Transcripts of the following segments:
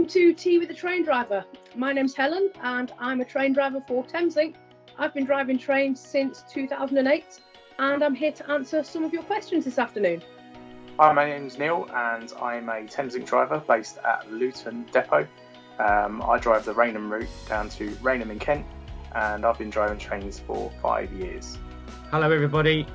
Welcome to Tea with a Train Driver. My name's Helen and I'm a train driver for Thameslink. I've been driving trains since 2008 and I'm here to answer some of your questions this afternoon. Hi, my name's Neil and I'm a Thameslink driver based at Luton Depot. I drive the Rainham route down to Rainham in Kent and I've been driving trains for 5 years. Hello everybody,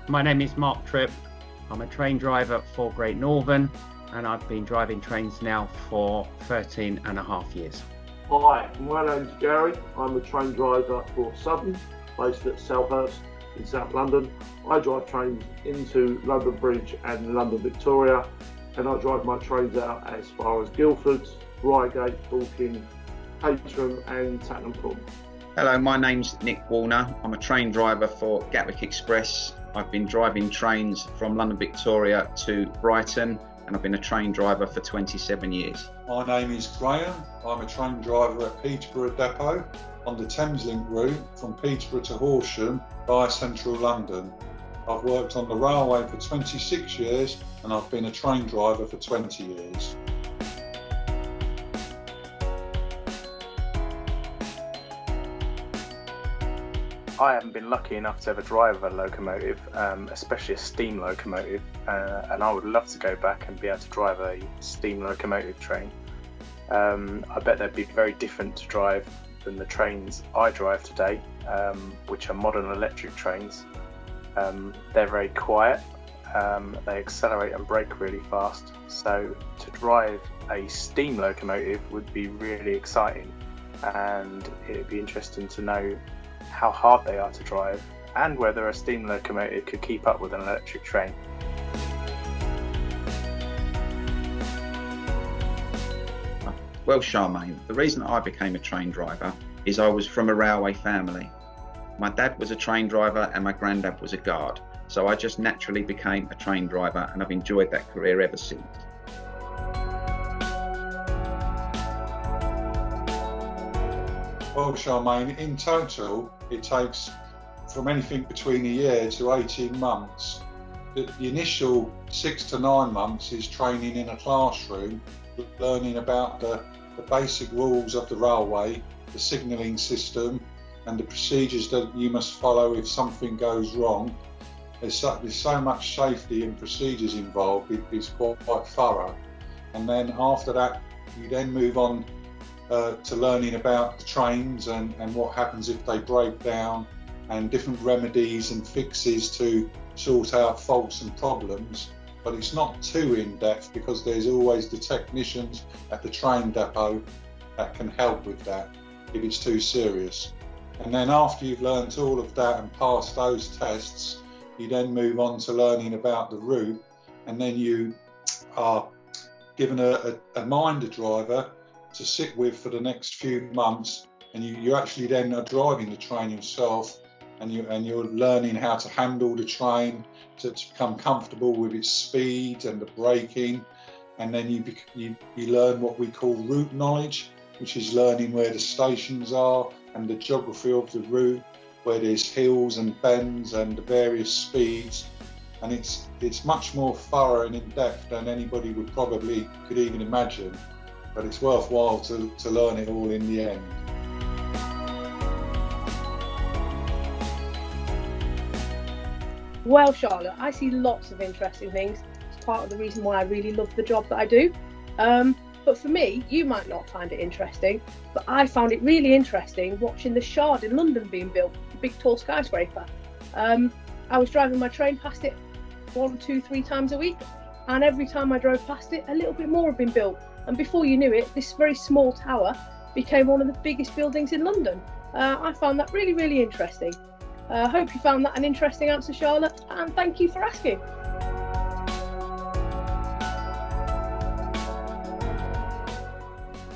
my name is Mark Tripp. I'm a train driver for Great Northern and I've been driving trains now for 13 and a half years. Hi, my name's Gary. I'm a train driver for Southern, based at Selhurst in South London. I drive trains into London Bridge and London Victoria, and I drive my trains out as far as Guildford, Reigate, Dorking, Caterham and Tattenham Court. Hello, my name's Nick Warner. I'm a train driver for Gatwick Express. I've been driving trains from London Victoria to Brighton and I've been a train driver for 27 years. My name is Graham. I'm a train driver at Peterborough Depot on the Thameslink route from Peterborough to Horsham via central London. I've worked on the railway for 26 years and I've been a train driver for 20 years. I haven't been lucky enough to ever drive a locomotive, especially a steam locomotive, and I would love to go back and be able to drive a steam locomotive train. I bet they'd be very different to drive than the trains I drive today, which are modern electric trains. They're very quiet, they accelerate and brake really fast, so to drive a steam locomotive would be really exciting, and it'd be interesting to know how hard they are to drive and whether a steam locomotive could keep up with an electric train. Well, Charmaine, the reason I became a train driver is I was from a railway family. My dad was a train driver and my granddad was a guard, so I just naturally became a train driver and I've enjoyed that career ever since. Well, Charmaine, in total, it takes from anything between a year to 18 months. The initial 6 to 9 months is training in a classroom, learning about the basic rules of the railway, the signalling system, and the procedures that you must follow if something goes wrong. There's so much safety and procedures involved, it's quite thorough. And then after that, you then move on to learning about the trains and what happens if they break down and different remedies and fixes to sort out faults and problems. But it's not too in-depth because there's always the technicians at the train depot that can help with that if it's too serious. And then after you've learnt all of that and passed those tests, you then move on to learning about the route, and then you are given a minder driver to sit with for the next few months, and you actually then are driving the train yourself, and you're learning how to handle the train to become comfortable with its speed and the braking, and then you learn what we call route knowledge, which is learning where the stations are and the geography of the route, where there's hills and bends and the various speeds, and it's much more thorough and in-depth than anybody could even imagine. But it's worthwhile to learn it all in the end. Well, Charlotte, I see lots of interesting things. It's part of the reason why I really love the job that I do. But for me, you might not find it interesting, but I found it really interesting watching the Shard in London being built, the big tall skyscraper. I was driving my train past it 1, 2, 3 times a week, and every time I drove past it, a little bit more had been built. And before you knew it, this very small tower became one of the biggest buildings in London. I found that really, really interesting. I hope you found that an interesting answer, Charlotte, and thank you for asking.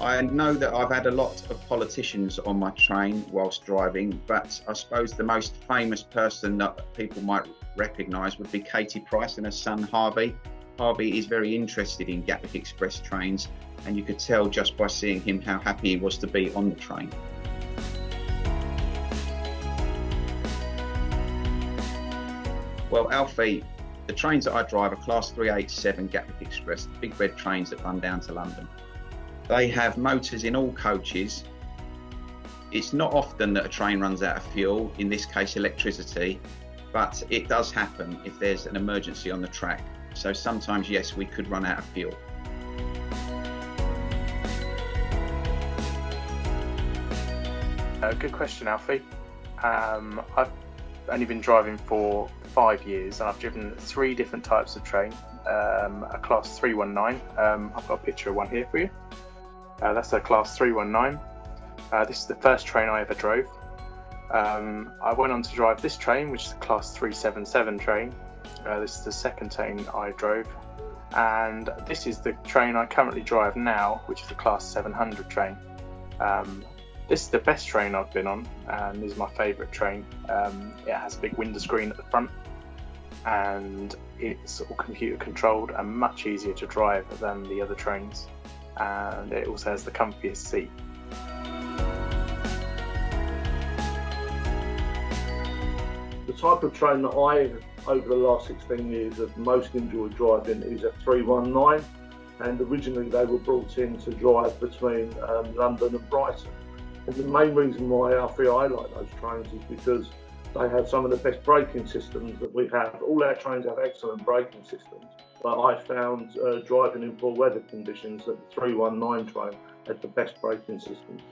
I know that I've had a lot of politicians on my train whilst driving, but I suppose the most famous person that people might recognise would be Katie Price and her son Harvey. Harvey is very interested in Gatwick Express trains, and you could tell just by seeing him how happy he was to be on the train. Well, Alfie, the trains that I drive are Class 387 Gatwick Express, the big red trains that run down to London. They have motors in all coaches. It's not often that a train runs out of fuel, in this case electricity, but it does happen if there's an emergency on the track. So sometimes, yes, we could run out of fuel. Good question, Alfie. I've only been driving for 5 years and I've driven 3 different types of train. A Class 319, I've got a picture of one here for you. That's a Class 319. This is the first train I ever drove. I went on to drive this train, which is a Class 377 train. This is the second train I drove. And this is the train I currently drive now, which is a Class 700 train. This is the best train I've been on, and this is my favourite train. It has a big window screen at the front, and it's all computer controlled and much easier to drive than the other trains. And it also has the comfiest seat. The type of train that I, over the last 16 years, have most enjoyed driving is a 319, and originally they were brought in to drive between London and Brighton. And the main reason why I feel I like those trains is because they have some of the best braking systems that we have. All our trains have excellent braking systems, but I found driving in poor weather conditions that the 319 train had the best braking systems.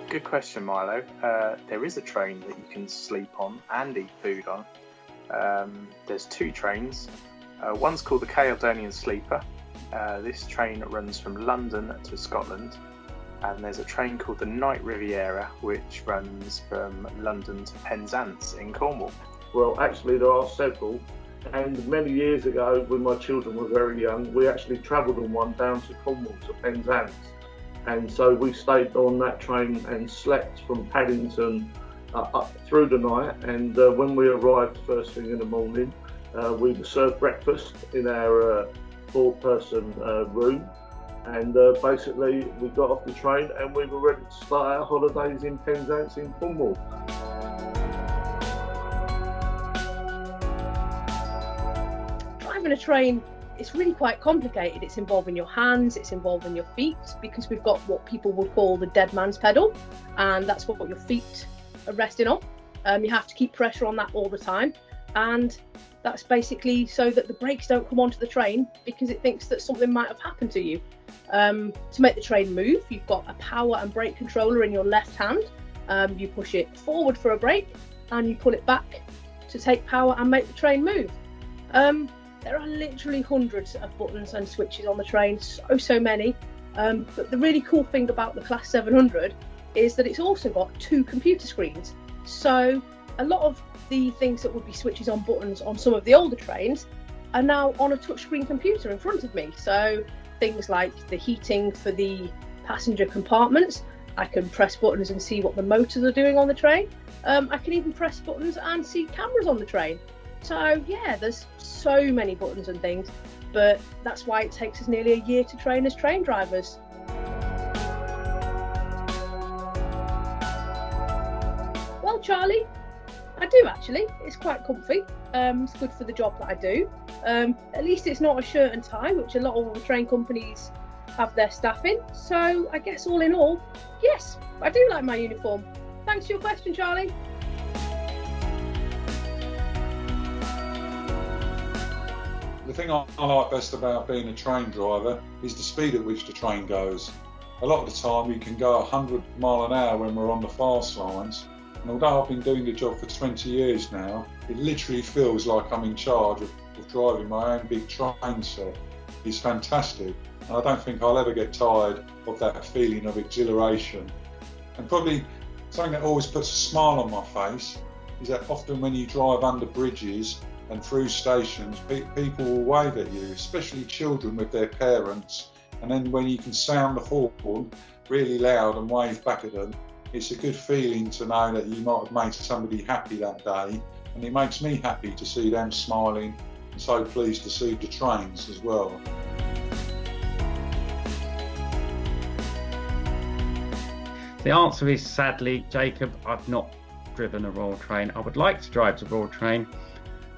Good question, Milo. There is a train that you can sleep on and eat food on. There's 2 trains. One's called the Caledonian Sleeper. This train runs from London to Scotland, and there's a train called the Night Riviera which runs from London to Penzance in Cornwall. Well, actually there are several, and many years ago when my children were very young, we actually travelled on one down to Cornwall to Penzance, and so we stayed on that train and slept from Paddington up through the night, and when we arrived first thing in the morning, we were served breakfast in our 4-person room, and basically we got off the train and we were ready to start our holidays in Penzance in Cornwall. Driving a train, it's really quite complicated. It's involving your hands, it's involving your feet, because we've got what people would call the dead man's pedal, and that's what your feet are resting on. You have to keep pressure on that all the time, and that's basically so that the brakes don't come onto the train because it thinks that something might have happened to you. To make the train move, you've got a power and brake controller in your left hand. You push it forward for a brake and you pull it back to take power and make the train move. There are literally hundreds of buttons and switches on the train, so many. But the really cool thing about the Class 700 is that it's also got 2 computer screens. So a lot of the things that would be switches on buttons on some of the older trains are now on a touchscreen computer in front of me. So things like the heating for the passenger compartments, I can press buttons and see what the motors are doing on the train. I can even press buttons and see cameras on the train. So yeah, there's so many buttons and things, but that's why it takes us nearly a year to train as train drivers. Well, Charlie, I do actually. It's quite comfy. It's good for the job that I do. At least it's not a shirt and tie, which a lot of the train companies have their staff in. So I guess all in all, yes, I do like my uniform. Thanks for your question, Charlie. The thing I like best about being a train driver is the speed at which the train goes. A lot of the time we can go 100 miles an hour when we're on the fast lines. And although I've been doing the job for 20 years now, it literally feels like I'm in charge of driving my own big train set. It's fantastic, and I don't think I'll ever get tired of that feeling of exhilaration. And probably something that always puts a smile on my face is that often when you drive under bridges and through stations, people will wave at you, especially children with their parents, and then when you can sound the horn really loud and wave back at them, it's a good feeling to know that you might have made somebody happy that day, and it makes me happy to see them smiling and so pleased to see the trains as well. The answer is sadly, Jacob, I've not driven a Royal Train. I would like to drive the Royal Train,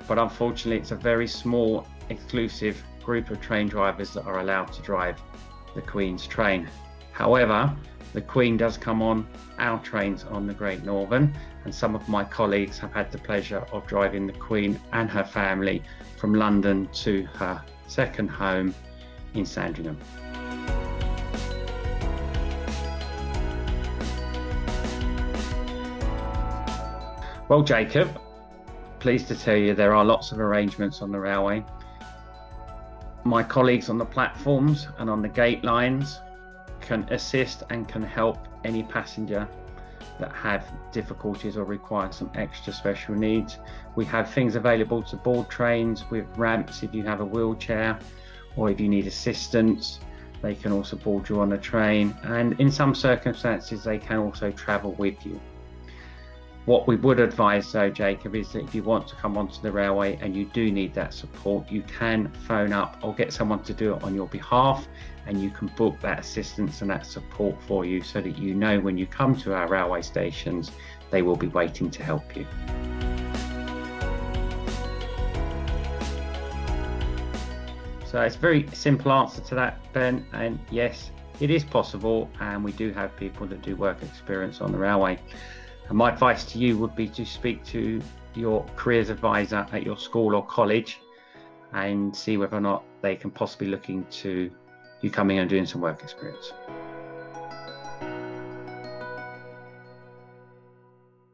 but unfortunately it's a very small exclusive group of train drivers that are allowed to drive the Queen's train. However, the Queen does come on our trains on the Great Northern, and some of my colleagues have had the pleasure of driving the Queen and her family from London to her second home in Sandringham. Well, Jacob, pleased to tell you there are lots of arrangements on the railway. My colleagues on the platforms and on the gate lines can assist and can help any passenger that have difficulties or require some extra special needs. We have things available to board trains with ramps if you have a wheelchair, or if you need assistance, they can also board you on a train, and in some circumstances they can also travel with you. What we would advise though, Jacob, is that if you want to come onto the railway and you do need that support, you can phone up or get someone to do it on your behalf, and you can book that assistance and that support for you, so that you know when you come to our railway stations, they will be waiting to help you. So it's a very simple answer to that, Ben, and yes, it is possible, and we do have people that do work experience on the railway. And my advice to you would be to speak to your careers advisor at your school or college and see whether or not they can possibly look into you coming and doing some work experience.